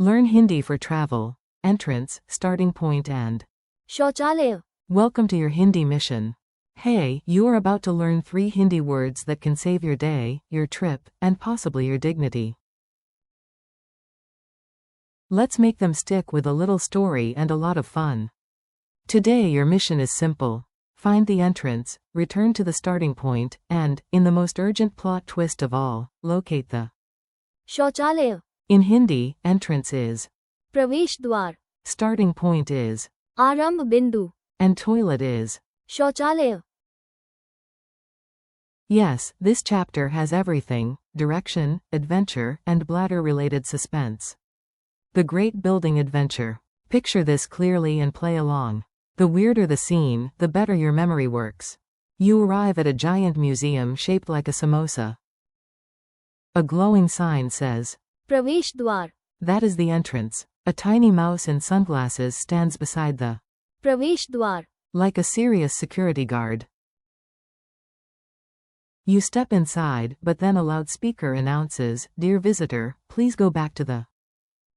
Learn Hindi for travel, entrance, starting point and शौचालय. welcome to your Hindi mission. Hey, you are about to learn 3 Hindi words that can save your day, your trip, and possibly your dignity. Let's make them stick with a little story and a lot of fun. Today your mission is simple. Find the entrance, return to the starting point, and, in the most urgent plot twist of all, locate the शौचालय. In Hindi, entrance is, प्रवेश द्वार. starting point is, आरंभ बिंदु. and toilet is. शौचालय. Yes, this chapter has everything: direction, adventure, and bladder-related suspense. The Great Building Adventure. Picture this clearly and play along. The weirder the scene, the better your memory works. You arrive at a giant museum shaped like a samosa. A glowing sign says, प्रवेश द्वार. that is the entrance. A tiny mouse in sunglasses stands beside the प्रवेश द्वार. like a serious security guard. You step inside, but then a loudspeaker announces, "Dear visitor, please go back to the..."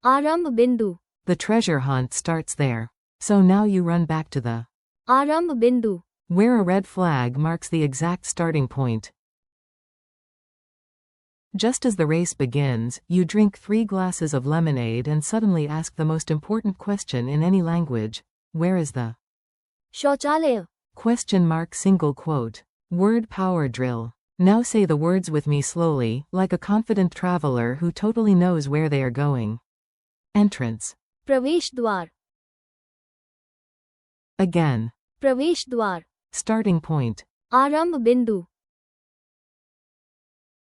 आरंभ बिंदु. The treasure hunt starts there. So now you run back to the आरंभ बिंदु. where a red flag marks the exact starting point. Just as the race begins, you drink 3 glasses of lemonade and suddenly ask the most important question in any language: where is the शौचालय. question mark single quote. Word power drill. Now say the words with me slowly, like a confident traveler who totally knows where they are going. Entrance. प्रवेश द्वार. Again. प्रवेश द्वार. Starting point. आरंभ बिंदु.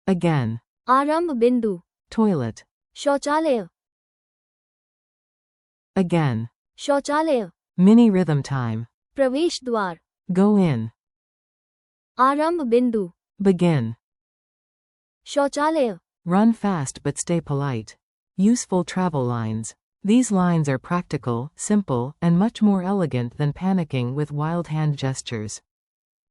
Again. आरंभ बिंदु. Toilet. शौचालय. Again. शौचालय. Mini rhythm time. प्रवेश द्वार. Go in. आरंभ बिंदु. Begin. शौचालय. Run fast but stay polite. Useful travel lines. These lines are practical, simple, and much more elegant than panicking with wild hand gestures.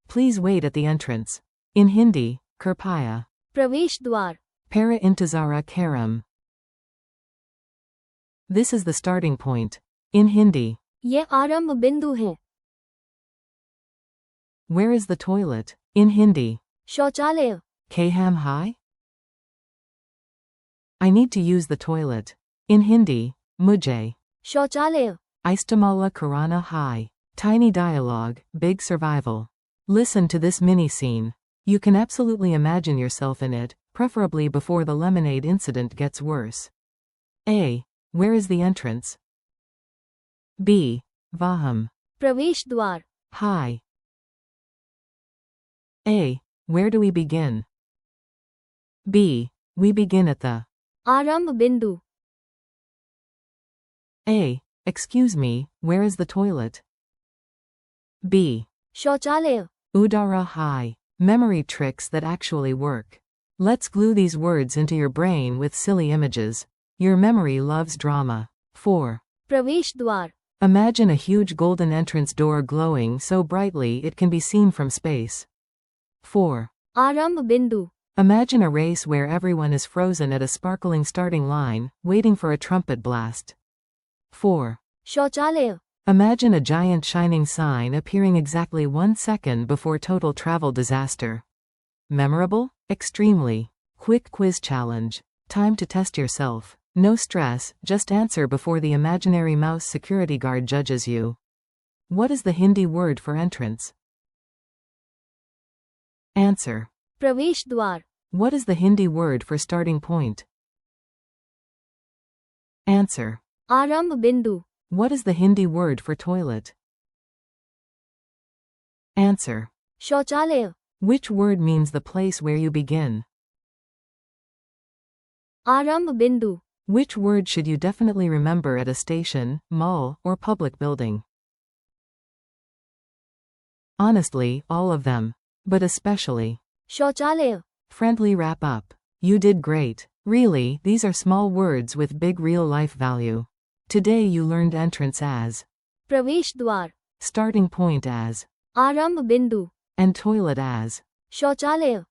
Please wait at the entrance. In Hindi, Kirpaya. प्रवेश द्वार. Para intizara karam. This is the starting point. In Hindi. ये आरंभ बिंदु है. Where is the toilet? In Hindi. शौचालय. Kaham hai? I need to use the toilet. In Hindi. Mujhe. शौचालय. Istamala Karana hai. Tiny dialogue, big survival. Listen to this mini scene. You can absolutely imagine yourself in it, preferably before the lemonade incident gets worse. A. Where is the entrance? B. Vaham. प्रवेश द्वार. Hi. A. Where do we begin? B. We begin at the आरंभ बिंदु. A. Excuse me, where is the toilet? B. शौचालय. Udara hai. Memory tricks that actually work. Let's glue these words into your brain with silly images. Your memory loves drama. 4. प्रवेश द्वार. Imagine a huge golden entrance door glowing so brightly it can be seen from space. 4. आरंभ बिंदु. Imagine a race where everyone is frozen at a sparkling starting line, waiting for a trumpet blast. 4. शौचालय. Imagine a giant shining sign appearing exactly 1 second before total travel disaster. Memorable? Extremely. Quick quiz challenge. Time to test yourself. No stress, just answer before the imaginary mouse security guard judges you. What is the Hindi word for entrance? Answer. प्रवेश द्वार. What is the Hindi word for starting point? Answer. आरंभ बिंदु. What is the Hindi word for toilet? Answer. शौचालय. Which word means the place where you begin? आरंभ बिंदु. Which word should you definitely remember at a station, mall, or public building? Honestly, all of them. But especially. शौचालय. Friendly wrap up. You did great. Really, these are small words with big real-life value. Today you learned entrance as प्रवेश द्वार. starting point as आरंभ बिंदु. and toilet as. शौचालय.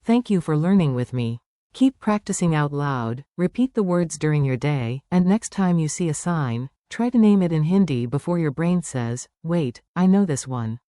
Thank you for learning with me. Keep practicing out loud, repeat the words during your day, and next time you see a sign, try to name it in Hindi before your brain says, wait, I know this one.